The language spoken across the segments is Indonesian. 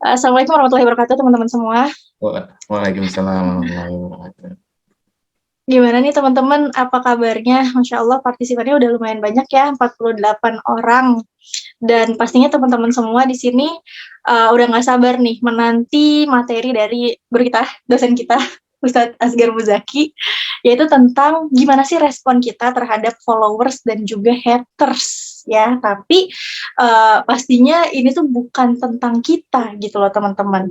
Assalamualaikum warahmatullahi wabarakatuh teman-teman semua. Waalaikumsalam warahmatullahi wabarakatuh. Gimana nih teman-teman, apa kabarnya? Masya Allah partisipannya udah lumayan banyak ya, 48 orang. Dan pastinya teman-teman semua di sini udah nggak sabar nih menanti materi dari guru kita, dosen kita, Ustadz Asgar Muzaki, yaitu tentang gimana sih respon kita terhadap followers dan juga haters ya. Tapi pastinya ini tuh bukan tentang kita gitu loh teman-teman.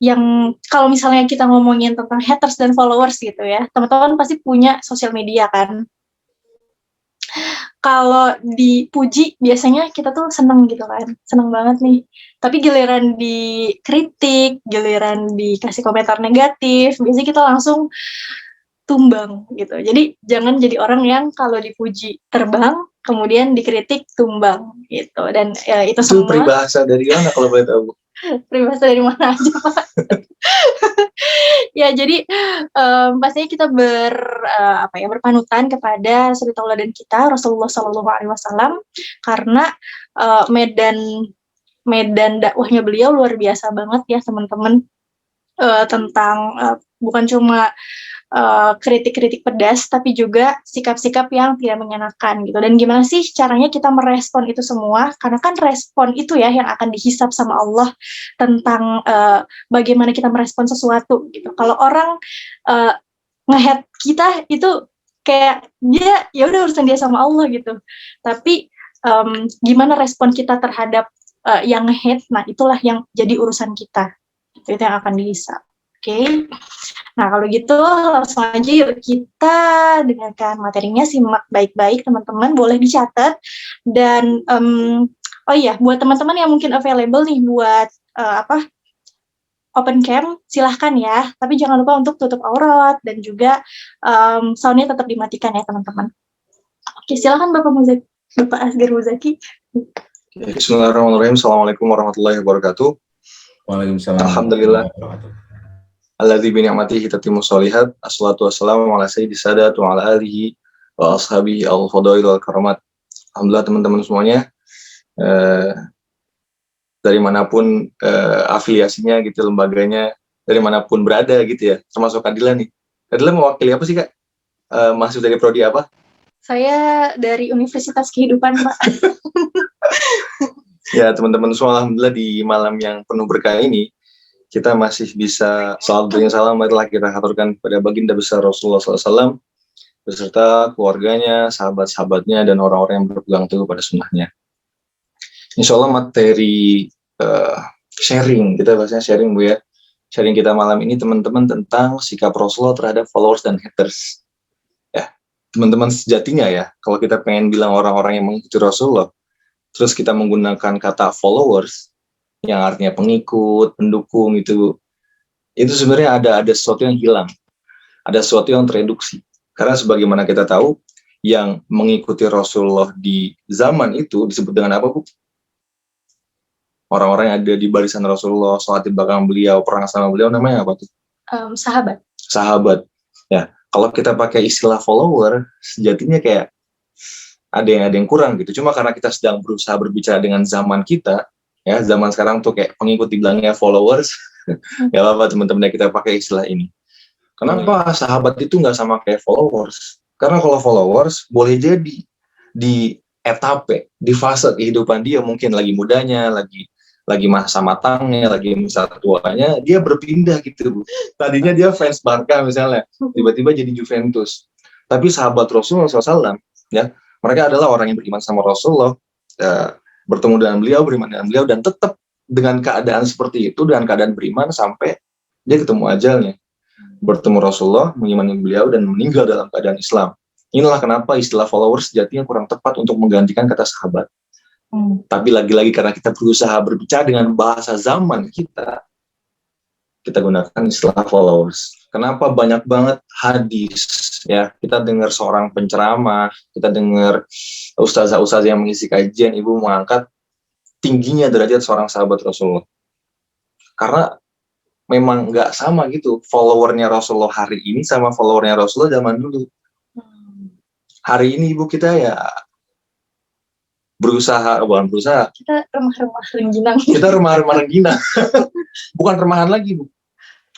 Yang kalau misalnya kita ngomongin tentang haters dan followers gitu ya, teman-teman pasti punya sosial media kan. Kalau dipuji biasanya kita tuh seneng gitu kan, seneng banget nih. Tapi giliran dikritik, giliran dikasih komentar negatif, biasanya kita langsung tumbang gitu. Jadi jangan jadi orang yang kalau dipuji terbang, kemudian dikritik tumbang gitu. Dan ya, itu semua peribahasa dari mana kalau boleh tahu? peribahasa dari mana aja Pak? Ya jadi pastinya kita berpanutan kepada suri tauladan kita Rasulullah Shallallahu Alaihi Wasallam, karena medan medan dakwahnya beliau luar biasa banget ya teman-teman. Tentang bukan cuma kritik-kritik pedas, tapi juga sikap-sikap yang tidak mengenakan gitu. Dan gimana sih caranya kita merespon itu semua? Karena kan respon itu ya yang akan dihisap sama Allah tentang bagaimana kita merespon sesuatu gitu. Kalau orang nge-hate kita itu kayak dia ya udah urusan dia sama Allah gitu. Tapi gimana respon kita terhadap yang nge-hate, nah itulah yang jadi urusan kita. Itu yang akan dihisap. Oke. Nah, kalau gitu langsung aja yuk kita dengarkan materinya, simak baik-baik teman-teman, boleh dicatat. Dan oh iya, buat teman-teman yang mungkin available nih buat open cam, silahkan ya. Tapi jangan lupa untuk tutup aurat dan juga soundnya tetap dimatikan ya teman-teman. Oke, silahkan Bapak Asgar Muzaki. Bismillahirrahmanirrahim. Assalamualaikum warahmatullahi wabarakatuh. Waalaikumsalam Alhamdulillah. warahmatullahi wabarakatuh. Alladzi bi ni'matihi tatimmu sholihat. Assalatu wassalamu ala sayyidi sadat wa ala alihi wa ashabihi al-fadail wal karamat. Alhamdulillah teman-teman semuanya, dari manapun afiliasinya gitu, lembaganya, dari manapun berada gitu ya, termasuk Adila nih. Adila mewakili apa sih Kak? Masuk dari prodi apa? Saya dari Universitas Kehidupan, Pak. Ya teman-teman semua, alhamdulillah di malam yang penuh berkah ini kita masih bisa salat dan salam telah kita haturkan kepada baginda besar Rasulullah SAW beserta keluarganya, sahabat-sahabatnya, dan orang-orang yang berpegang teguh pada sunnahnya. Insya Allah materi sharing, kita bahasanya sharing Bu ya. Sharing kita malam ini teman-teman tentang sikap Rasulullah terhadap followers dan haters. Ya, teman-teman sejatinya ya, kalau kita pengen bilang orang-orang yang mengikuti Rasulullah, terus kita menggunakan kata followers, yang artinya pengikut, pendukung, itu sebenarnya ada sesuatu yang hilang, ada sesuatu yang tereduksi. Karena sebagaimana kita tahu, yang mengikuti Rasulullah di zaman itu disebut dengan apa, Bu? Orang-orang yang ada di barisan Rasulullah, sholat di belakang beliau, perang sama beliau, namanya apa tuh? Sahabat. Sahabat. Ya, kalau kita pakai istilah follower, sejatinya kayak ada yang kurang gitu. Cuma karena kita sedang berusaha berbicara dengan zaman kita, ya zaman sekarang tuh kayak pengikut dibilangnya followers, ya apa teman-teman kita pakai istilah ini. Kenapa sahabat itu nggak sama kayak followers? Karena kalau followers boleh jadi di etape, di fase kehidupan dia, mungkin lagi mudanya, lagi masa matangnya, lagi masa tuanya, dia berpindah gitu. Tadinya dia fans Barca misalnya, tiba-tiba jadi Juventus. Tapi sahabat Rasulullah SAW, ya, mereka adalah orang yang beriman sama Rasulullah, bertemu dengan beliau, beriman dengan beliau, dan tetap dengan keadaan seperti itu, dengan keadaan beriman sampai dia ketemu ajalnya. Bertemu Rasulullah, mengimani beliau, dan meninggal dalam keadaan Islam. Inilah kenapa istilah followers sejatinya kurang tepat untuk menggantikan kata sahabat. Tapi lagi-lagi karena kita berusaha berbicara dengan bahasa zaman kita gunakan istilah followers. Kenapa banyak banget hadis, ya, kita dengar seorang penceramah, kita dengar ustazah-ustazah yang mengisi kajian, ibu mengangkat tingginya derajat seorang sahabat Rasulullah. Karena memang nggak sama gitu followernya Rasulullah hari ini sama followernya Rasulullah zaman dulu. Hari ini ibu kita ya bukan berusaha, Kita remah-remah rengginang. kita remah-remah rengginang. Bukan remahan lagi, Bu.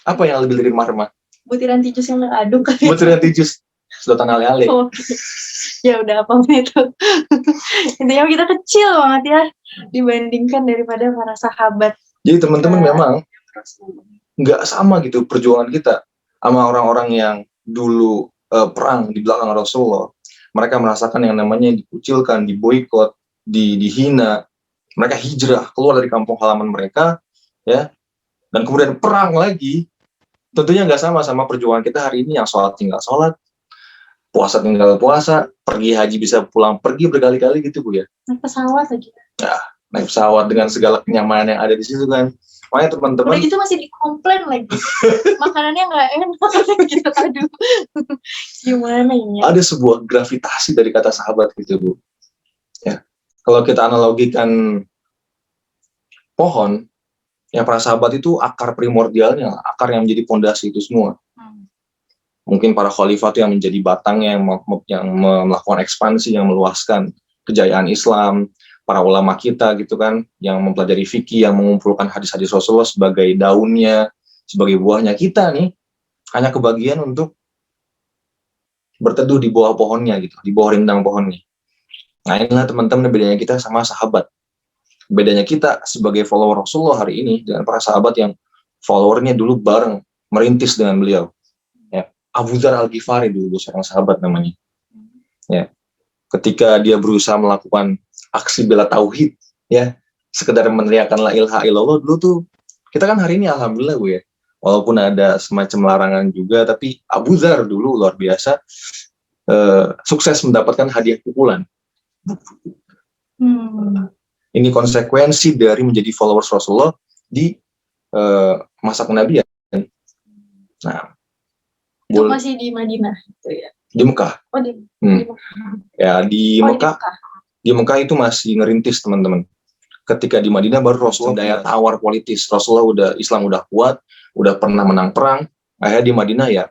Apa yang lebih dari remah-remah? Butiran tikus yang aduk kali. Butiran tikus, sedotan ale-ale. Oh, ya udah apa itu. Intinya kita kecil banget ya dibandingkan daripada para sahabat. Jadi teman-teman memang Rasulullah. nggak sama gitu perjuangan kita sama orang-orang yang dulu perang di belakang Rasulullah. Mereka merasakan yang namanya dikucilkan, diboikot, dihina. Mereka hijrah keluar dari kampung halaman mereka, ya, dan kemudian perang lagi. Tentunya nggak sama perjuangan kita hari ini yang sholat tinggal sholat, puasa tinggal puasa, pergi haji bisa pulang pergi berkali-kali gitu, Bu ya. Naik pesawat lagi. Naik pesawat dengan segala kenyamanan yang ada di situ kan. Makanya teman-teman, Udah gitu masih dikomplain lagi. Makanannya nggak enak gitu. Aduh. Gimana ini? ada sebuah gravitasi dari kata sahabat gitu, Bu. Ya. Kalau kita analogikan pohon, yang para sahabat itu akar primordialnya, akar yang menjadi pondasi itu semua. Mungkin para khalifah itu yang menjadi batangnya, yang melakukan ekspansi, yang meluaskan kejayaan Islam. Para ulama kita gitu kan, yang mempelajari fikih, yang mengumpulkan hadis-hadis Rasulullah sebagai daunnya, sebagai buahnya. Kita nih hanya kebagian untuk berteduh di bawah pohonnya gitu, di bawah rindang pohonnya. Nah inilah teman-teman bedanya kita sama sahabat. Bedanya kita sebagai follower Rasulullah hari ini dengan para sahabat yang followernya dulu bareng merintis dengan beliau. Ya, Abu Dzar Al-Ghifari dulu seorang sahabat namanya. Ya, ketika dia berusaha melakukan aksi bela tauhid, ya, sekedar meneriakkan la ilaha illallah dulu tuh, kita kan hari ini alhamdulillah, Bu ya, walaupun ada semacam larangan juga, tapi Abu Dzar dulu luar biasa sukses mendapatkan hadiah pukulan. Ini konsekuensi dari menjadi followers Rasulullah di masa kenabian. Nah, Itu masih di Madinah gitu ya. Di Mekah. Oh, di Mekah. Ya, di Mekah. Di Mekah itu masih ngerintis, teman-teman. Ketika di Madinah baru Rasulullah daya tawar politis. Rasulullah Islam udah kuat, udah pernah menang perang. Akhirnya di Madinah ya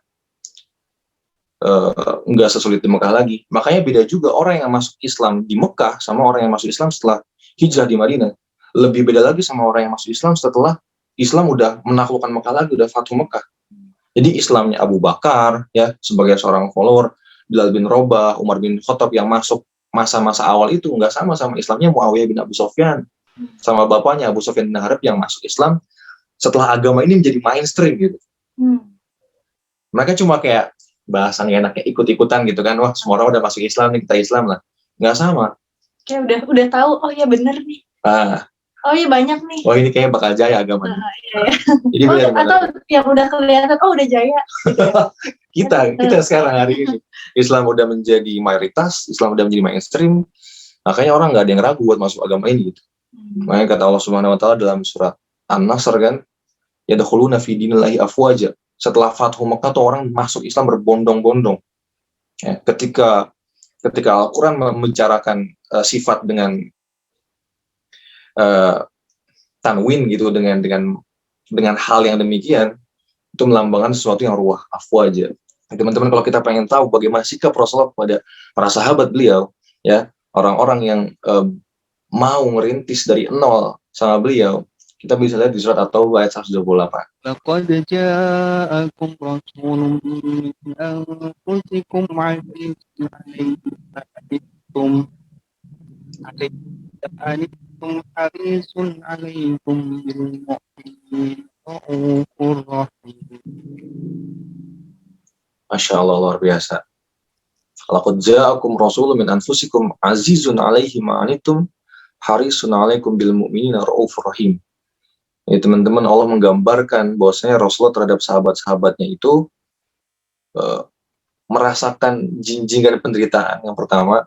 nggak sesulit di Mekah lagi. Makanya beda juga orang yang masuk Islam di Mekah sama orang yang masuk Islam setelah hijrah di Madinah. Lebih beda lagi sama orang yang masuk Islam setelah Islam udah menaklukkan Mekah lagi, udah Fathu Mekah. Jadi Islamnya Abu Bakar ya sebagai seorang follower, Bilal bin Rabah, Umar bin Khattab yang masuk masa-masa awal itu nggak sama Islamnya Muawiyah bin Abu Sufyan sama bapaknya Abu Sufyan bin Harb yang masuk Islam setelah agama ini menjadi mainstream gitu. Mereka cuma kayak bahasanya enaknya ikut-ikutan gitu kan, wah semua orang udah masuk Islam nih, kita Islam lah. Nggak sama. Kayak udah tahu, oh ya bener nih. Oh iya banyak nih. Wah ini kayaknya bakal jaya agamanya. Iya. Jadi atau yang udah kelihatan, oh udah jaya. kita sekarang hari ini Islam udah menjadi mayoritas, Islam udah menjadi mainstream, makanya orang nggak ada yang ragu buat masuk agama ini gitu. Makanya kata Allah Subhanahu Wa Taala dalam surat An-Nasr kan, yadkhuluna fi dinillahi afwaja. Setelah Fathu Mekah tuh orang masuk Islam berbondong-bondong. Ya, ketika Al-Quran membicarakan sifat dengan tanwin gitu, dengan hal yang demikian, itu melambangkan sesuatu yang ruah, afwaja. Teman-teman, kalau kita pengen tahu bagaimana sikap Rasulullah kepada para sahabat beliau, ya orang-orang yang mau merintis dari nol sama beliau, kita bisa lihat di surat At-Taubah ayat 128. Laqad ja'akum rasulun min anfusikum 'azizun 'alaykum harisun 'alaykum bil mu'minin ra'ufur rahim. Masya Allah, luar biasa. Laqad ja'akum rasulun min anfusikum 'azizun 'alaihi ma 'anittum harisun 'alaikum bil mu'minina ra'ufur rahim. Ya, teman-teman, Allah menggambarkan bahwasanya Rasulullah terhadap sahabat-sahabatnya itu merasakan jinjingan penderitaan yang pertama,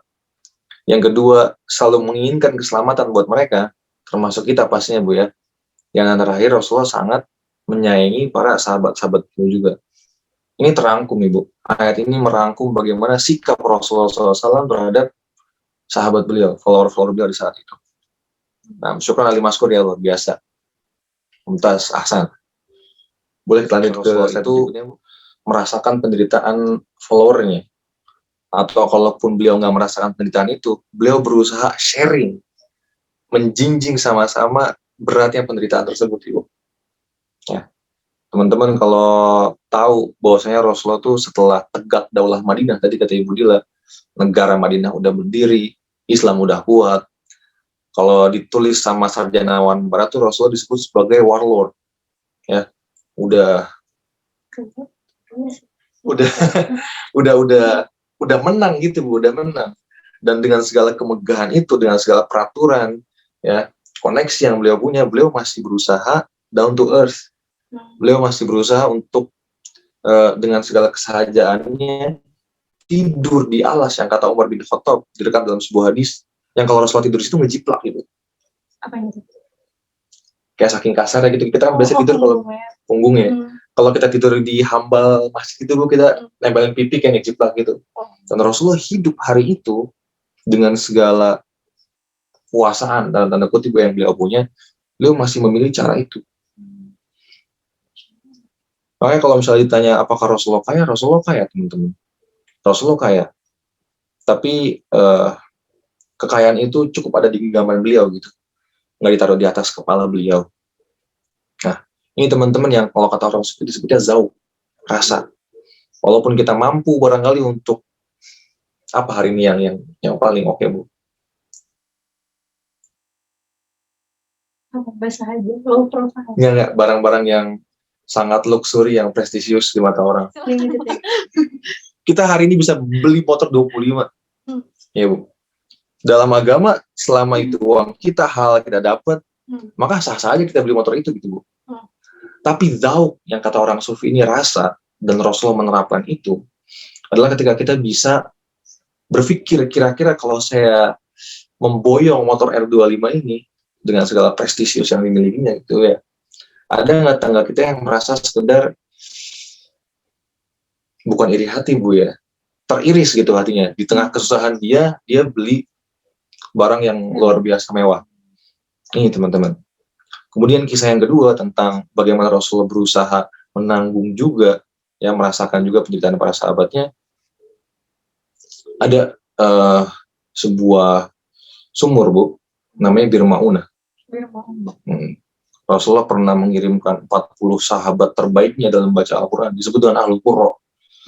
yang kedua selalu menginginkan keselamatan buat mereka, termasuk kita pastinya, Bu ya. Yang terakhir, Rasulullah sangat menyayangi para sahabat-sahabat itu juga. Ini terangkum, Ibu. Ayat ini merangkum bagaimana sikap Rasulullah SAW terhadap sahabat beliau, follower-follower beliau di saat itu. Nah, syukur Ali Maskur ya, luar biasa. Mumtaz, ahsan. Boleh kita lanjut ke itu, merasakan penderitaan followernya. atau kalaupun beliau nggak merasakan penderitaan itu, beliau berusaha sharing, menjinjing sama-sama beratnya penderitaan tersebut, Ibu. Ya, teman-teman kalau tahu bahwasanya Rasulullah tuh setelah tegak daulah Madinah, tadi kata Ibu Dila, negara Madinah udah berdiri, Islam udah kuat. Kalau ditulis sama sarjanawan Barat tuh Rasulullah disebut sebagai warlord, ya, udah udah menang gitu Bu, udah menang. Dan dengan segala kemegahan itu, dengan segala peraturan, ya, koneksi yang beliau punya, beliau masih berusaha down to earth. Beliau masih berusaha untuk dengan segala kesahajaannya tidur di alas yang kata Umar bin Khattab direkam dalam sebuah hadis, yang kalau Rasulullah tidur itu ngejiplak gitu. Apa itu? Kayak saking kasarnya gitu. Kita kan biasa tidur kalau punggungnya. Kalau kita tidur di hambal masjid itu Bu, kita nempelin pipi kayak ngejiplak gitu. Dan Rasulullah hidup hari itu dengan segala kuasaan dan tanda kutip yang beliau punya, beliau masih memilih cara itu. Makanya kalau misalnya ditanya apakah Rasulullah kaya teman-teman. Rasulullah kaya. Tapi kekayaan itu cukup ada di genggaman beliau gitu. Nggak ditaruh di atas kepala beliau. Nah, ini teman-teman yang kalau kata orang sufi disebutnya zauq, rasa. Walaupun kita mampu barangkali untuk apa hari ini yang paling oke Bu. Apa bahasa aja? Low profile. Nggak, barang-barang yang sangat luxury, yang prestisius di mata orang. Kita hari ini bisa beli motor 25. Ya Bu. Dalam agama, selama itu uang kita halal kita dapat, maka sah-sah aja kita beli motor itu gitu Bu. Tapi zauq yang kata orang sufi ini, rasa, dan Rasulullah menerapkan itu adalah ketika kita bisa berpikir kira-kira kalau saya memboyong motor R25 ini dengan segala prestisius yang dimilikinya gitu ya, ada nggak tangga kita yang merasa sekedar bukan iri hati Bu ya, teriris gitu hatinya di tengah kesusahan dia beli barang yang luar biasa mewah. Ini teman-teman. Kemudian kisah yang kedua tentang bagaimana Rasulullah berusaha menanggung juga, yang merasakan juga penderitaan para sahabatnya. Ada sebuah sumur Bu, namanya Bir Maunah. Rasulullah pernah mengirimkan 40 sahabat terbaiknya dalam baca Al-Quran, disebut dengan Ahlul Qurra.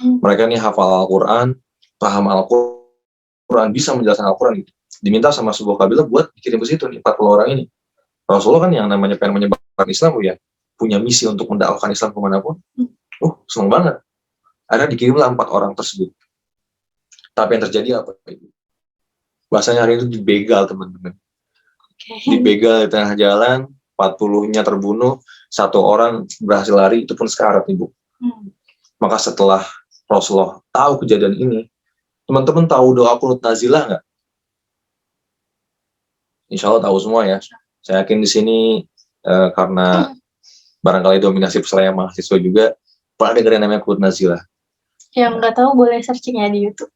Mereka ini hafal Al-Quran, paham Al-Quran, bisa menjelaskan Al-Quran gitu. Diminta sama sebuah kabilah buat dikirim ke situ nih 40 orang ini. Rasulullah kan yang namanya pengen menyebarkan Islam Bu ya, punya misi untuk mendakwahkan Islam kemanapun. Seneng banget. Akhirnya dikirimlah 4 orang tersebut. Tapi yang terjadi apa? Bahasanya hari itu dibegal teman-teman. Dibegal di tengah jalan, 40-nya terbunuh, 1 orang berhasil lari, itu pun sekarat Ibu. Maka setelah Rasulullah tahu kejadian ini, teman-teman tahu doa qunut nazilah nggak? Insya Allah tahu semua ya. Saya yakin di sini karena barangkali dominasi peserta mahasiswa juga pernah dengar yang namanya qunut nazilah. Yang nggak tahu boleh searching ya di YouTube.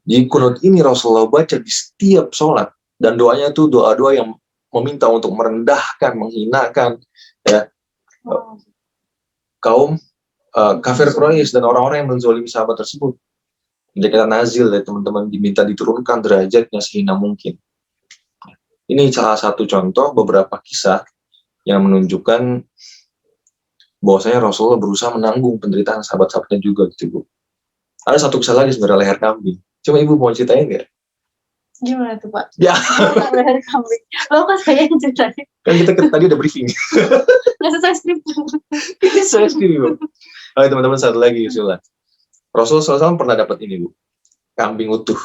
Jadi qunut ini Rasulullah baca di setiap sholat, dan doanya itu doa-doa yang meminta untuk merendahkan, menghinakan ya kaum kafir Quraisy dan orang-orang yang menzalimi sahabat tersebut. Jadi kita nazil ya teman-teman, diminta diturunkan derajatnya sehina mungkin. Ini salah satu contoh beberapa kisah yang menunjukkan bahwasanya Rasulullah berusaha menanggung penderitaan sahabat-sahabatnya juga gitu Bu. Ada satu kisah lagi sebenarnya, leher kambing. Coba Ibu mau ceritain nggak? Gimana tuh Pak? Ya. Leher kambing. Lo kan saya yang ceritain. Kan kita tadi udah briefing. Nggak sesuai skrip. Saya sendiri Bu. Oke teman-teman, satu lagi usulan. Rasulullah SAW pernah dapat ini Bu, kambing utuh.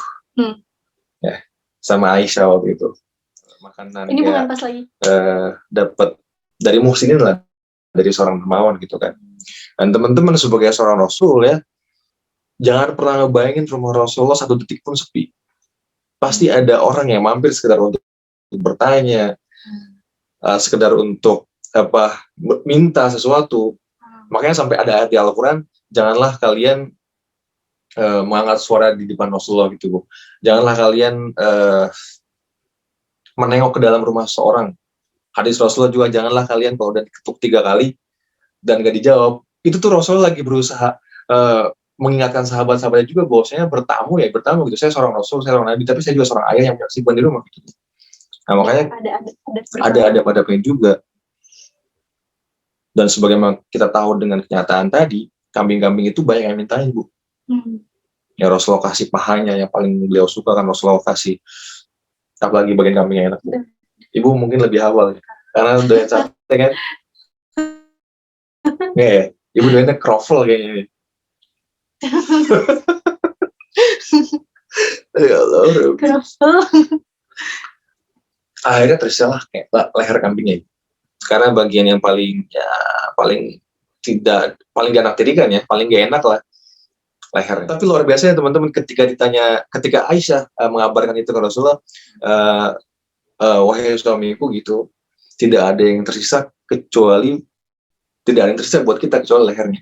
Ya, sama Aisyah waktu itu. Makanan ini bukan pas lagi. Dapat dari muhsinin lah, dari seorang dermawan gitu kan. Dan teman-teman sebagai seorang Rasul ya, jangan pernah ngebayangin rumah Rasulullah 1 detik pun sepi. Pasti ada orang yang mampir sekedar untuk bertanya, sekedar untuk minta sesuatu. Makanya sampai ada ayat di Al-Quran, janganlah kalian mengangkat suara di depan Rasulullah gitu Bu. Janganlah kalian menengok ke dalam rumah seorang. Hadis Rasulullah juga, janganlah kalian kalau udah diketuk 3 kali dan gak dijawab, itu tuh Rasulullah lagi berusaha mengingatkan sahabat-sahabatnya juga bahwasanya bertamu gitu. Saya seorang rasul, saya seorang nabi, tapi saya juga seorang ayah yang menyaksikan di rumah gitu. Nah, makanya ada adab-adabnya juga. Dan sebagaimana kita tahu dengan kenyataan tadi, kambing-kambing itu banyak yang mintain, Bu. Ya Rasulullah kasih pahanya yang paling beliau suka kan Rasulullah kasih, apalagi bagian kambing yang enak, Bu. Ibu mungkin lebih hafal karena doyan sate kan. Nggak ya? Ibu doyannya kroffel kayaknya. Ya Allah. Akhirnya tersilah kayak leher kambingnya. Karena bagian yang paling gak enak ya, paling gak enak lah lehernya. Tapi luar biasa ya teman-teman, ketika Aisyah mengabarkan itu ke Rasulullah, wahai suamiku gitu, tidak ada yang tersisa buat kita kecuali lehernya.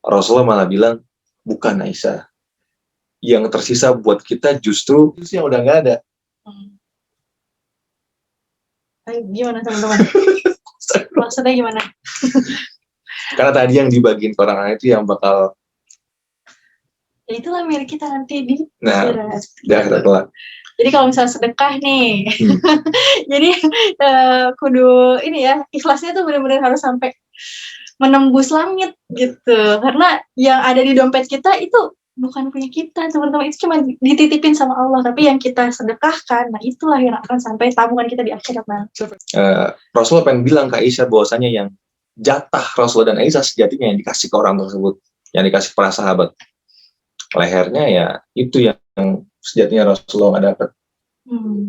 Rasulullah malah bilang, bukan Aisyah, yang tersisa buat kita justru yang udah nggak ada. Gimana teman-teman? Maksudnya gimana? Karena tadi yang dibagiin ke orang lain itu yang bakal, ya itulah milik kita nanti di akhirat lah. Jadi kalau misalnya sedekah nih, jadi kudu ini ya, ikhlasnya tuh benar-benar harus sampai menembus langit gitu. Karena yang ada di dompet kita itu bukan punya kita, teman-teman, itu cuma dititipin sama Allah. Tapi yang kita sedekahkan, nah itulah yang akan sampai tabungan kita di akhirat nanti. Rasulullah pengen bilang ke Aisyah bahwasanya yang jatah Rasulullah dan Aisyah sejatinya yang dikasih ke orang tersebut, yang dikasih para sahabat. Lehernya ya itu yang sejatinya Rasulullah nggak dapat.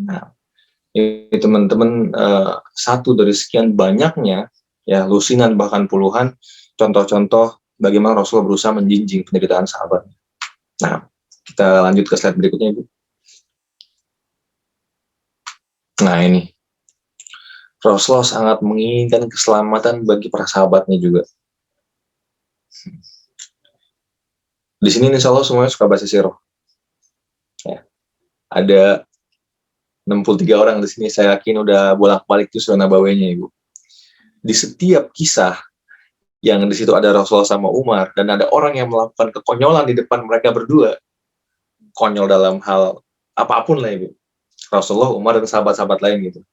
Nah, ini teman-teman satu dari sekian banyaknya ya lusinan bahkan puluhan contoh-contoh bagaimana Rasulullah berusaha menjinjing penderitaan sahabat. Nah, kita lanjut ke slide berikutnya, Ibu. Nah, ini Rasulullah sangat menginginkan keselamatan bagi para sahabatnya juga. Di sini insya Allah semuanya suka baca sirah. Ya. Ada 63 orang di sini, saya yakin udah bolak-balik tuh surah Nabawiyahnya, Ibu. Di setiap kisah yang di situ ada Rasulullah sama Umar, dan ada orang yang melakukan kekonyolan di depan mereka berdua, konyol dalam hal apapun lah, Ibu. Rasulullah, Umar, dan sahabat-sahabat lain gitu.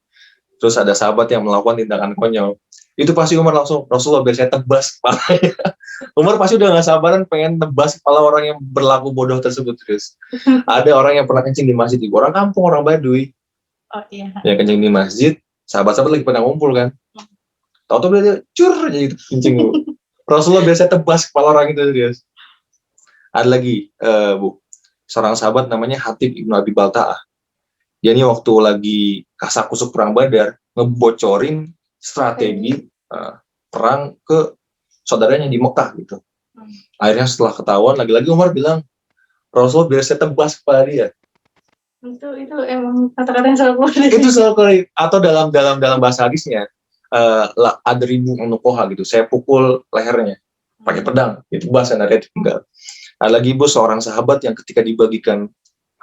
Terus ada sahabat yang melakukan tindakan konyol. Itu pasti Umar langsung, Rasulullah biar saya tebas kepalanya. Umar pasti udah gak sabaran pengen tebas kepala orang yang berlaku bodoh tersebut. Terus ada orang yang pernah kencing di masjid, orang kampung, orang Baduy. Oh iya. Yang kencing di masjid, sahabat-sahabat lagi pada ngumpul kan. Tahu-tahu dia cur aja gitu kencing. Rasulullah biar saya tebas kepala orang itu. Terus ada lagi, Bu, seorang sahabat namanya Hatib Ibnu Abi Balta'ah. Dia ini waktu lagi kasak-kusuk perang Badar, ngebocorin strategi perang ke saudaranya di Mekah gitu. Akhirnya setelah ketahuan, lagi-lagi Umar bilang, Rasulullah biar saya tebas kepala dia. Itu emang kata-kata yang salah keluar. Itu salah keluar. Atau dalam bahasa hadisnya, adribu unuqoha gitu, saya pukul lehernya pakai pedang, itu bahasa narnya tinggal. Ada lagi, Bu, seorang sahabat yang ketika dibagikan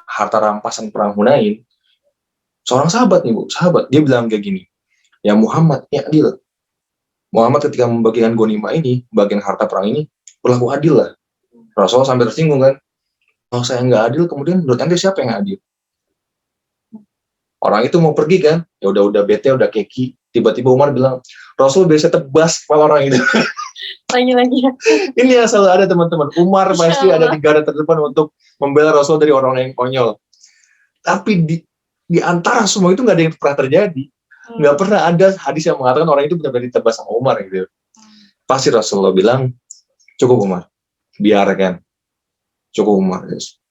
harta rampasan perang Hunain, seorang sahabat nih, Bu, dia bilang kayak gini, ya Muhammad, ya adil. Muhammad ketika membagikan ghanimah ini, bagian harta perang ini, berlaku adil lah. Rasulullah sampai tersinggung kan, kalau saya nggak adil, kemudian menurut Anda siapa yang adil? Orang itu mau pergi kan, ya udah bete, udah keki. Tiba-tiba Umar bilang, Rasul biasa tebas kepala orang itu. Lagi-lagi. Ini yang selalu ada, teman-teman. Umar pasti ada di garda terdepan untuk membela Rasul dari orang yang konyol. Tapi di antara semua itu nggak ada yang pernah terjadi. Nggak pernah ada hadis yang mengatakan orang itu benar-benar ditebas sama Umar gitu. Pasti Rasulullah bilang, cukup Umar, biarkan. Cukup Umar.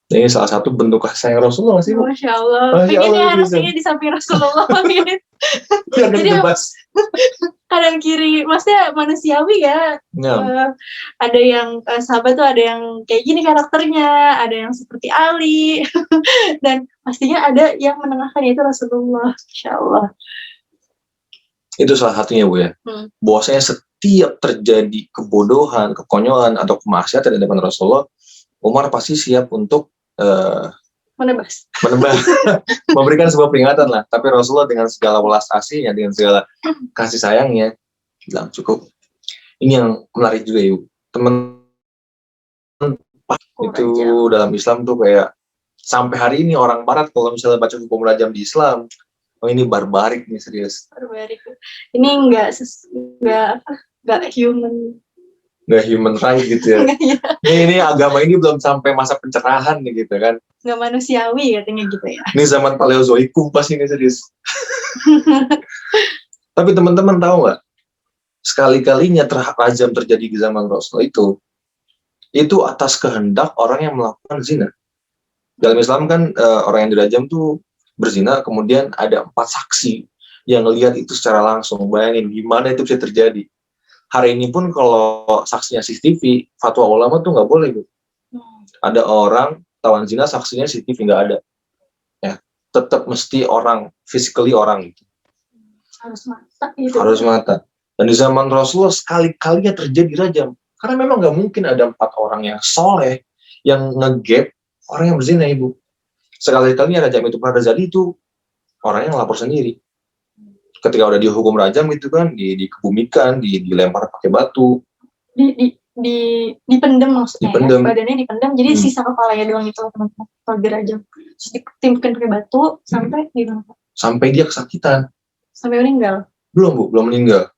Ini salah satu bentuk kasih sayang Rasulullah sih. Masya Allah. Ini harusnya di samping Rasulullah. Biar jadi tebas. Kanan kiri, maksudnya manusiawi ya. Ada yang sahabat tuh ada yang kayak gini karakternya, ada yang seperti Ali, dan pastinya ada yang menengahkan, yaitu Rasulullah. Masya Allah. Itu salah satunya, Bu ya. Bahwasanya setiap terjadi kebodohan, kekonyolan atau kemaksiatan di depan Rasulullah, Umar pasti siap untuk menebas, memberikan sebuah peringatan lah. Tapi Rasulullah dengan segala welas asihnya, dengan segala kasih sayangnya, bilang cukup. Ini yang menarik juga, Ibu. Teman Itu dalam Islam tuh kayak sampai hari ini orang Barat kalau misalnya baca hukum rajam di Islam, oh ini barbarik nih, serius. Barbarik. Ini nggak human right gitu ya. Ini agama ini belum sampai masa pencerahan nih gitu kan. Nggak manusiawi katanya gitu ya. Ini zaman Paleozoikum pas ini, serius. Tapi teman-teman tahu nggak? Sekali-kalinya rajam terjadi di zaman Rasul itu atas kehendak orang yang melakukan zina. Dalam Islam kan orang yang dirajam tuh berzina, kemudian ada 4 saksi yang ngelihat itu secara langsung. Bayangin gimana itu bisa terjadi. Hari ini pun kalau saksinya CCTV, fatwa ulama tuh nggak boleh, Bu. Ada orang tawan zina, saksinya CCTV nggak ada. Ya, tetap mesti orang, physically orang gitu. Harus mata gitu. Harus mata. Dan di zaman Rasulullah sekali-kalinya terjadi rajam. Karena memang nggak mungkin ada 4 orang yang soleh yang nge-gap orang yang berzina, Ibu. Sekali-kalinya rajam itu pernah terjadi, itu orang yang lapor sendiri. Ketika udah dihukum rajam gitu kan, dikebumikan, dilempar pakai batu. Dipendam maksudnya. Dipendam. Ya? Badannya dipendam, jadi sisa kepalanya doang itu teman-teman. Kalau dirajam. Terus ditimpukkan pakai batu sampai dilempar. Sampai dia kesakitan. Sampai meninggal. Belum, Bu, belum meninggal.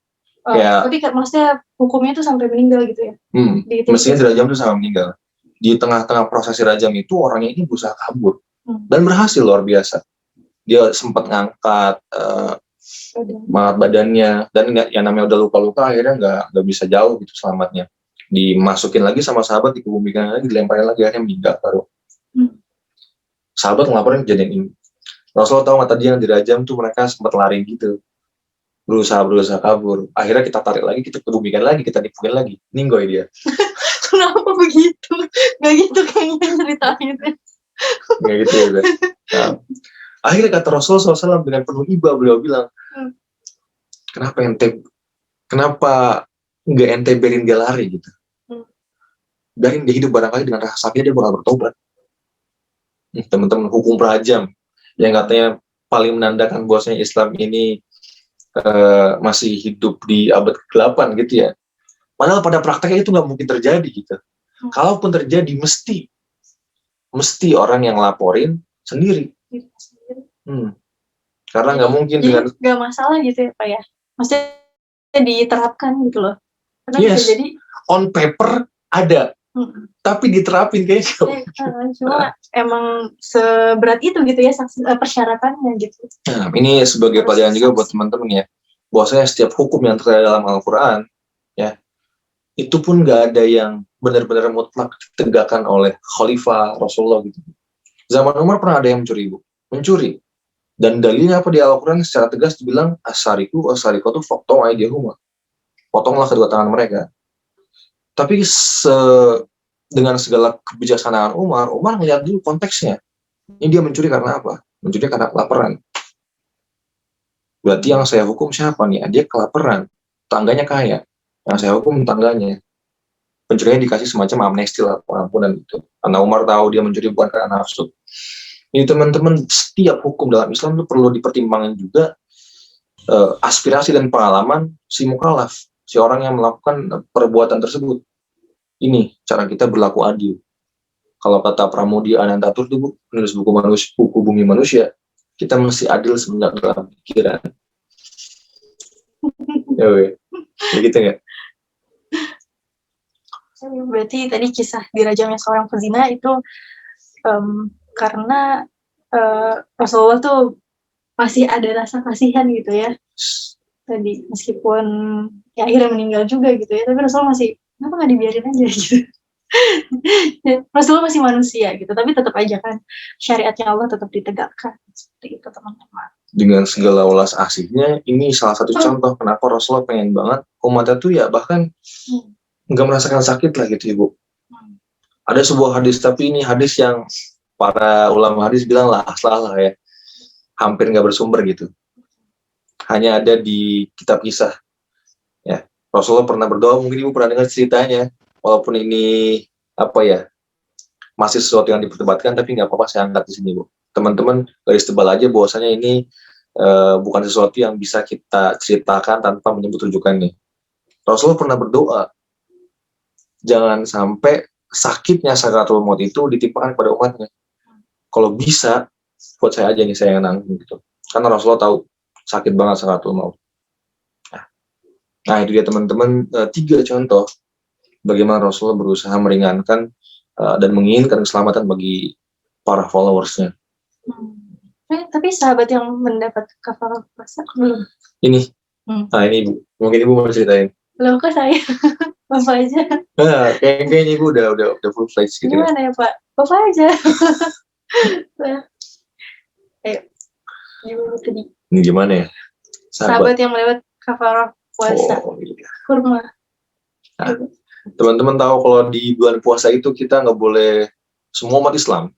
Tapi maksudnya hukumnya itu sampai meninggal gitu ya? Mestinya dirajam itu sampai meninggal. Di tengah-tengah prosesi rajam itu orangnya ini berusaha kabur. Dan berhasil luar biasa. Dia sempat ngangkat badannya, dan yang namanya udah luka-luka akhirnya nggak bisa jauh gitu selamatnya. Dimasukin lagi sama sahabat, dikebumikan lagi, dilemparin lagi, akhirnya meninggal baru. Sahabat ngelaporin kejadian ini. Rasulullah tahu nggak tadi yang dirajam tuh mereka sempat lari gitu, berusaha kabur. Akhirnya kita tarik lagi, kita kebumikan lagi, kita nipuin lagi. Ninggoy dia. Kenapa begitu? Gak gitu kayaknya ceritainnya. Gak gitu ya. Nah, akhirnya kata Rasulullah SAW dengan penuh iba, beliau bilang, kenapa nggak ente biarin dia lari gitu? Biarin dia hidup, barangkali dengan rasa sakitnya dia bakal bertobat. Teman-teman, hukum rajam yang katanya paling menandakan bahwasanya Islam ini masih hidup di abad ke-8 gitu ya. Padahal pada prakteknya itu nggak mungkin terjadi gitu. Kalaupun terjadi, mesti orang yang laporin sendiri. Karena nggak mungkin jadi nggak masalah gitu ya Pak ya. Maksudnya diterapkan gitu loh. Karena bisa jadi on paper ada, tapi diterapin kayaknya. Cuma emang seberat itu gitu ya persyaratannya gitu. Nah, ini sebagai pelajaran juga buat teman-teman ya. Bahwasanya setiap hukum yang terkait dalam Al-Quran ya, itu pun nggak ada yang benar-benar mutlak ditegakkan oleh Khalifah Rasulullah gitu. Zaman Umar pernah ada yang mencuri. Dan dalilnya apa di Al-Quran secara tegas dibilang as-sariqu was-sariqatu faqta'u aydiyahuma. Potonglah kedua tangan mereka. Tapi dengan segala kebijaksanaan Umar ngelihat dulu konteksnya. Ini dia mencuri karena apa? Mencuri karena kelaparan. Berarti yang saya hukum siapa nih? Dia kelaparan. Tangganya kaya. Yang saya hukum tangganya. Pencurinya dikasih semacam amnesti lah, pengampunan itu. Karena Umar tahu dia mencuri bukan karena nafsu. Ini teman-teman, setiap hukum dalam Islam itu perlu dipertimbangkan juga aspirasi dan pengalaman si mukallaf, si orang yang melakukan perbuatan tersebut. Ini cara kita berlaku adil. Kalau kata Pramudia Anantatur itu penulis buku Bumi Manusia, kita mesti adil sebenarnya dalam pikiran. Ya gitu nggak? Berarti tadi kisah dirajamnya seorang pezina itu karena Rasulullah tuh masih ada rasa kasihan gitu ya. Tadi meskipun ya akhirnya meninggal juga gitu ya, tapi Rasulullah masih, kenapa nggak dibiarin aja gitu. Rasulullah masih manusia gitu, tapi tetap aja kan syariatnya Allah tetap ditegakkan seperti itu teman-teman. Dengan segala ulas aslinya, ini salah satu contoh kenapa Rasulullah pengen banget umatnya tuh ya bahkan nggak merasakan sakit lah gitu Ibu. Ada sebuah hadis, tapi ini hadis yang para ulama hadis bilang lah aslah ya, hampir nggak bersumber gitu. Hanya ada di kitab kisah. Ya, Rasulullah pernah berdoa, mungkin Ibu pernah dengar ceritanya. Walaupun ini apa ya, masih sesuatu yang diperdebatkan, tapi nggak apa-apa saya angkat di sini Bu. Teman-teman garis tebal aja bahwasanya ini bukan sesuatu yang bisa kita ceritakan tanpa menyebut rujukannya. Rasulullah pernah berdoa, jangan sampai sakitnya sakaratul maut itu ditimpakan kepada umatnya. Kalau bisa, buat saya aja nih, saya yang nanggung gitu. Karena Rasulullah tahu sakit banget sakaratul maut. Nah, itu dia teman-teman, 3 contoh bagaimana Rasulullah berusaha meringankan dan menginginkan keselamatan bagi para followersnya. Tapi sahabat yang mendapat kafarat puasa belum? Ini, Hmm. ini Ibu, mungkin Ibu mau ceritain. Belum kok saya. Bapak aja. Nah, kayaknya Ibu udah full fledged gitu ya. Gimana ya Pak? Bapak aja. Nah, ayo. Gimana tadi? Ini gimana ya? Sahabat yang mendapat kafarat puasa. Oh, iya. Kurma. Nah, teman-teman tahu kalau di bulan puasa itu kita nggak boleh, semua umat Islam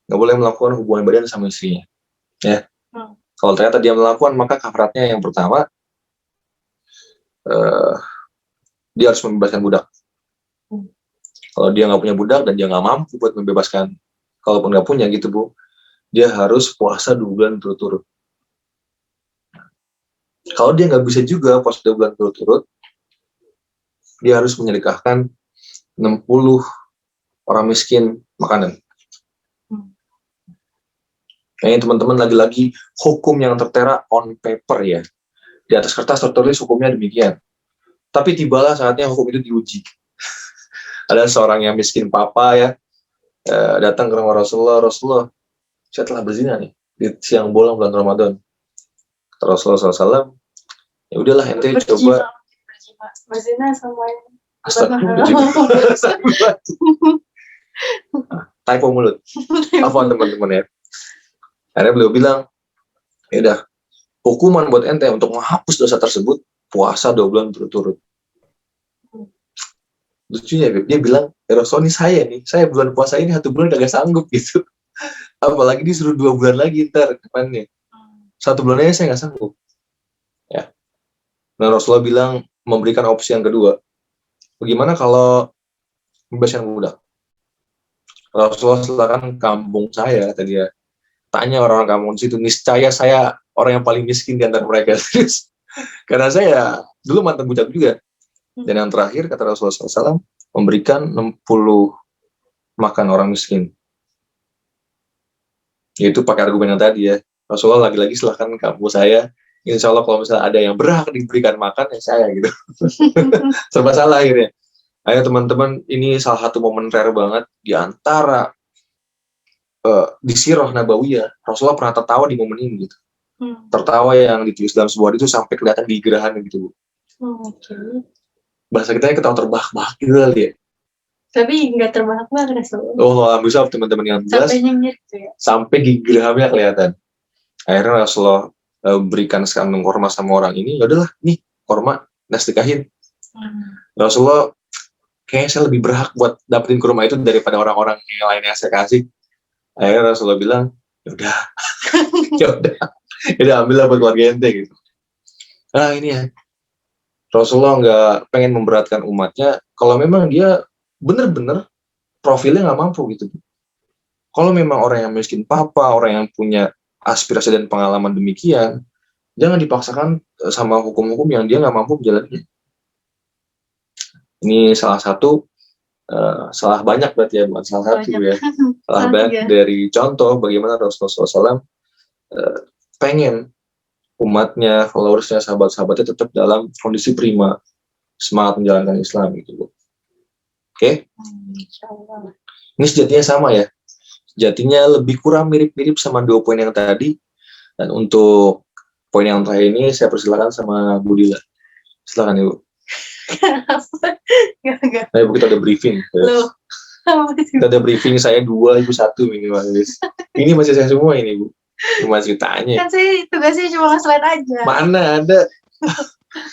nggak boleh melakukan hubungan badan sama istrinya. Ya. Kalau ternyata dia melakukan, maka kafaratnya yang pertama, dia harus membebaskan budak. Kalau dia nggak punya budak dan dia nggak mampu buat membebaskan, kalaupun nggak punya gitu Bu, dia harus puasa 2 bulan berturut-turut. Kalau dia nggak bisa juga puasa 2 bulan berturut-turut, dia harus menyedekahkan 60 orang miskin makanan. Kayaknya teman-teman lagi-lagi hukum yang tertera on paper ya. Di atas kertas tertulis hukumnya demikian. Tapi tibalah saatnya hukum itu diuji. Ada seorang yang miskin papa ya, datang ke rumah Rasulullah, saya telah berzina nih di siang bolong bulan Ramadan. Kata Rasulullah SAW, ya udahlah ente coba. Berzina sama Astagfirullah. Typo mulut. Apaan teman-teman ya? Akhirnya beliau bilang, ya udah, hukuman buat ente untuk menghapus dosa tersebut, puasa 2 bulan berturut-turut. Lucunya dia bilang, ya Rasul, saya bulan puasa ini 1 bulan kagak sanggup gitu. Apalagi disuruh 2 bulan lagi ntar depannya. 1 bulan aja saya nggak sanggup. Ya. Nah Rasulullah bilang memberikan opsi yang kedua. Bagaimana kalau membebaskan budak? Rasulullah silakan kampung saya tadi ya. Tanya orang-orang kampung situ, niscaya saya orang yang paling miskin di antara mereka. Karena saya dulu mantan budak juga. Dan yang terakhir kata Rasulullah SAW, memberikan 60 makan orang miskin. Yaitu pakai argumen yang tadi ya. Rasulullah lagi-lagi silahkan kampung saya. Insya Allah kalau misalnya ada yang berhak diberikan makan, ya saya gitu. Serba salah akhirnya. Ayo teman-teman, ini salah satu momen rare banget di antara di Sirah Nabawiyah. Rasulullah pernah tertawa di momen ini gitu. Tertawa yang ditulis dalam sebuah itu sampai kelihatan di gerahan gitu. Okay. Bahasa kita ketawa terbahak-bahak gitu kali ya. Tapi nggak terbahak-bahak Rasulullah. Oh, alhamdulillah teman-teman yang jelas. Sampai nyenyir gitu ya. Sampai gigi gerahamnya kelihatan. Akhirnya Rasulullah berikan sekandung korma sama orang ini. Ya udahlah, nih korma, sedekahin. Rasulullah, kayaknya saya lebih berhak buat dapetin kurma itu daripada orang-orang yang lain yang saya kasih. Akhirnya Rasulullah bilang, yaudah, yaudah ambillah buat keluarga ente gitu. Nah ini ya, Rasulullah nggak pengen memberatkan umatnya. Kalau memang dia bener-bener profilnya nggak mampu gitu. Kalau memang orang yang miskin papa, orang yang punya aspirasi dan pengalaman demikian, jangan dipaksakan sama hukum-hukum yang dia nggak mampu menjalannya. Ini salah satu, salah banyak berarti ya, bukan salah satu ya. Salah banyak dari contoh bagaimana Rasulullah SAW pengen umatnya, followersnya, sahabat-sahabatnya tetap dalam kondisi prima, semangat menjalankan Islam gitu. Oke? Ini sejatinya sama ya. Sejatinya lebih kurang mirip-mirip sama 2 poin yang tadi. Dan untuk poin yang terakhir ini saya persilakan sama Bu Dila. Silakan Ibu. Enggak. Nah, Ibu kita ada briefing. Loh. Kita ada briefing, saya 2, Ibu 1 minimal. Ini masih saya semua ini Bu. Cuma ceritanya. Kan saya tugasnya cuma nge-slide aja. Mana ada.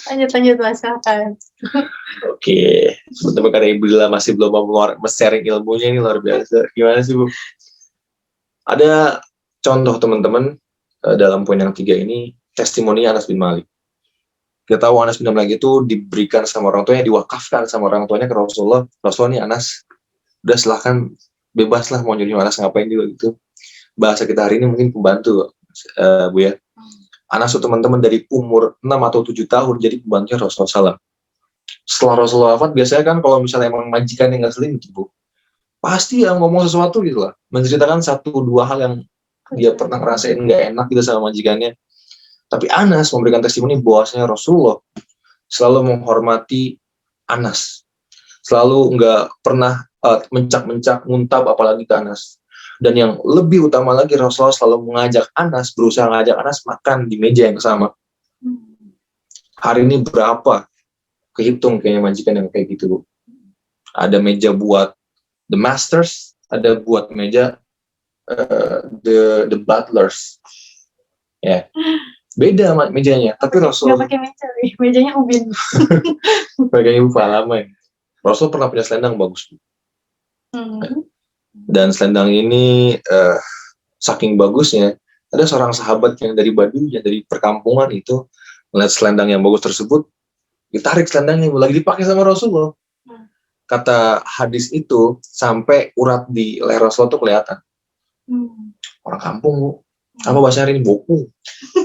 Lanjut Mas Kakak. Oke. Teman-teman karena Ibu Dila masih belum mau sharing ilmunya, ini luar biasa. Gimana sih Bu? Ada contoh teman-teman dalam poin yang 3 ini, testimoni Anas bin Malik. Kita tahu Anas bin Malik itu diberikan sama orang tuanya, diwakafkan sama orang tuanya ke Rasulullah. Rasulullah nih Anas, udah silahkan bebaslah mau nyuruh Anas ngapain juga gitu. Bahasa kita hari ini mungkin pembantu, Bu ya. Anas itu teman-teman dari umur 6 atau 7 tahun jadi pembantunya Rasulullah SAW. Setelah Rasulullah wafat, biasanya kan kalau misalnya emang majikan yang nggak seling gitu Bu, pasti yang ngomong sesuatu gitu lah, menceritakan 1-2 hal yang dia pernah ngerasain nggak enak gitu sama majikannya. Tapi Anas memberikan testimoni bahwasanya Rasulullah selalu menghormati Anas, selalu nggak pernah mencak-mencak, nguntab apalagi ke Anas. Dan yang lebih utama lagi, Rasulullah selalu berusaha ngajak Anas makan di meja yang sama. Hari ini berapa? Kehitung kayaknya majikan yang kayak gitu, Bu. Ada meja buat the masters, ada buat meja the butlers. Ya. Beda mejanya, tapi Rasul Nggak pakai meja, mejanya ubin. pakai ibu pengalaman. Rasul pernah punya selendang bagus. Dan selendang ini saking bagusnya, ada seorang sahabat yang dari Baduy, yang dari perkampungan itu, melihat selendang yang bagus tersebut, ditarik selendangnya, lagi dipakai sama Rasulullah. Kata hadis itu, sampai urat di leher Rasulullah itu kelihatan. Orang kampung, Bu. Apa bahasa hari ini? Bopung.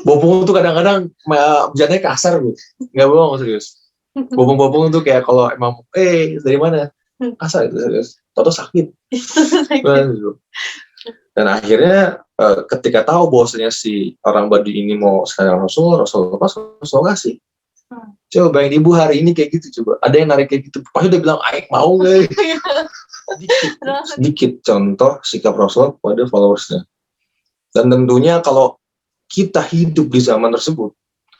Bopung itu kadang-kadang bercandanya kasar, Bu. Nggak bohong, serius. Bopung-bopung itu kayak kalau emang, dari mana? Kasar itu, serius. Tahu sakit. Dan akhirnya ketika tahu bahwasanya si orang Baduy ini mau sekalian Rasulullah kasih. Coba bayangin ibu hari ini kayak gitu, coba. Ada yang narik kayak gitu. Pasti udah bilang, Aik mau nggak? Sedikit contoh sikap Rasulullah pada followersnya. Dan tentunya kalau kita hidup di zaman tersebut,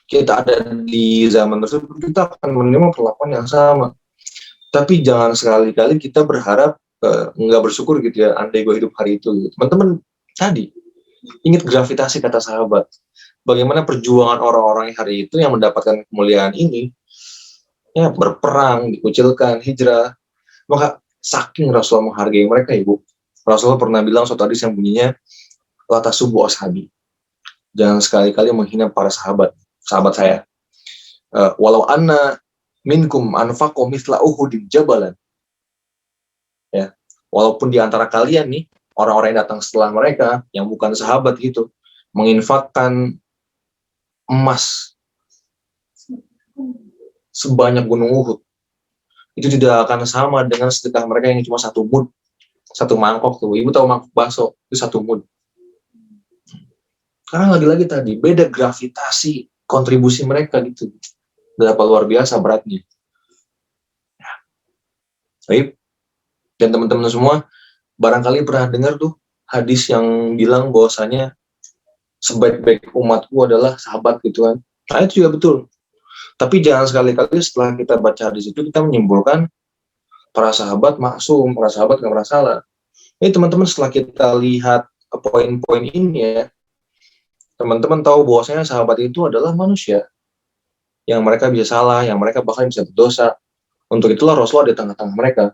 kita ada di zaman tersebut, kita akan menerima perlakuan yang sama. Tapi jangan sekali-kali kita berharap nggak bersyukur gitu ya, andai gue hidup hari itu. Gitu. Teman-teman tadi ingat gravitasi kata sahabat. Bagaimana perjuangan orang-orang hari itu yang mendapatkan kemuliaan ini, ya berperang, dikucilkan, hijrah. Maka saking Rasulullah menghargai mereka, Ibu. Rasulullah pernah bilang suatu hadis yang bunyinya, la tasubbu ashabi. Jangan sekali-kali menghina para sahabat saya. Walau anna minkum anfaqu mithla uhudin jabalan. Ya, walaupun di antara kalian nih, orang-orang yang datang setelah mereka, yang bukan sahabat gitu, menginfakkan emas sebanyak gunung Uhud, itu tidak akan sama dengan sedekah mereka yang cuma 1 mud, 1 mangkok tuh. Ibu tahu mangkok bakso itu 1 mud. Karena lagi-lagi tadi beda gravitasi kontribusi mereka gitu, berapa luar biasa beratnya. Baik. Dan teman-teman semua barangkali pernah dengar tuh hadis yang bilang bahwasanya sebaik-baik umatku adalah sahabat gitu kan. Nah itu juga betul. Tapi jangan sekali-kali setelah kita baca hadis itu kita menyimpulkan para sahabat maksum, para sahabat nggak pernah salah. Ini teman-teman setelah kita lihat poin-poin ini ya, teman-teman tahu bahwasanya sahabat itu adalah manusia. Yang mereka bisa salah, yang mereka bahkan bisa berdosa. Untuk itulah Rasulullah di tengah-tengah mereka.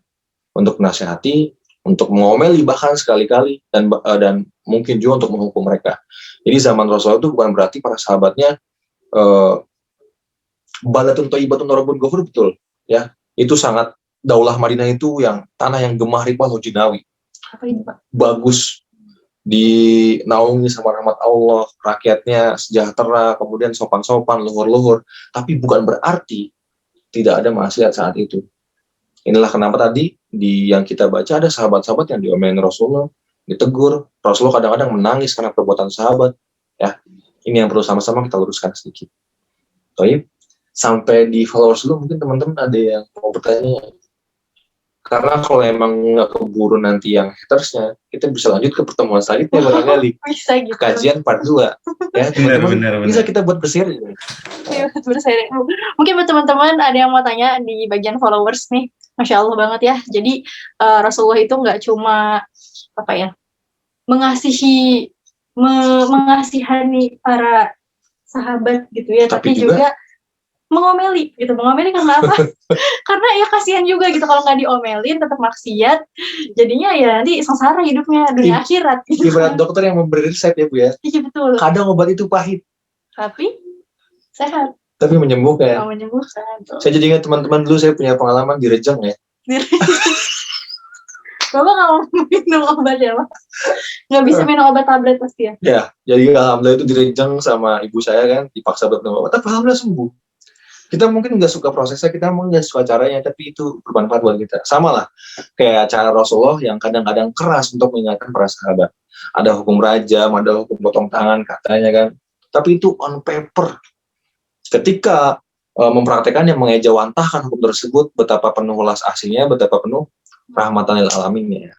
Untuk menasihati, untuk mengomeli bahkan sekali-kali, dan mungkin juga untuk menghukum mereka. Jadi zaman Rasulullah itu bukan berarti para sahabatnya balatun thayyibatun warabun ghafur, betul ya. Itu sangat, Daulah Madinah itu yang tanah yang gemah ripah hojinawi. Apa ini, Pak? Bagus, dinaungi sama rahmat Allah, rakyatnya sejahtera, kemudian sopan-sopan, luhur-luhur. Tapi bukan berarti tidak ada maksiat saat itu. Inilah kenapa tadi yang kita baca ada sahabat-sahabat yang diomelin Rasulullah, ditegur. Rasulullah kadang-kadang menangis karena perbuatan sahabat. Ya, ini yang perlu sama-sama kita luruskan sedikit. Baik, sampai di followers dulu mungkin teman-teman ada yang mau bertanya. Karena kalau emang nggak keburu nanti yang hatersnya, kita bisa lanjut ke pertemuan selanjutnya barangkali. Bisa gitu. Kajian part 2. Ya, teman-teman bisa kita buat berseri. Iya, berseri. Mungkin buat teman-teman ada yang mau tanya di bagian followers nih. Masya Allah banget ya. Jadi Rasulullah itu nggak cuma mengasihani para sahabat gitu ya, tapi juga mengomeli gitu. Mengomeli karena apa? Karena ya kasihan juga gitu kalau nggak diomelin tetap maksiat, jadinya ya nanti sengsara hidupnya dunia akhirat gitu. Ibarat dokter yang memberi resep ya Bu ya. Iya betul. Kadang obat itu pahit tapi sehat. Tapi menyembuhkan. Menyembuhkan. Saya jadi ingat teman-teman dulu saya punya pengalaman di Rejang ya. Bapak nggak mau minum obat ya, Pak? Nggak bisa minum obat tablet pasti ya? Ya, jadi alhamdulillah itu di Rejang sama ibu saya kan, dipaksa buat minum obat, tapi alhamdulillah sembuh. Kita mungkin nggak suka prosesnya, kita mungkin nggak suka caranya, tapi itu bermanfaat buat kita. Sama lah kayak cara Rasulullah yang kadang-kadang keras untuk mengingatkan para sahabat. Ada hukum rajam, ada hukum potong tangan katanya kan. Tapi itu on paper. Ketika mempraktekannya, mengejawantahkan hukum tersebut, betapa penuh welas asihnya, betapa penuh rahmatan lil alaminnya.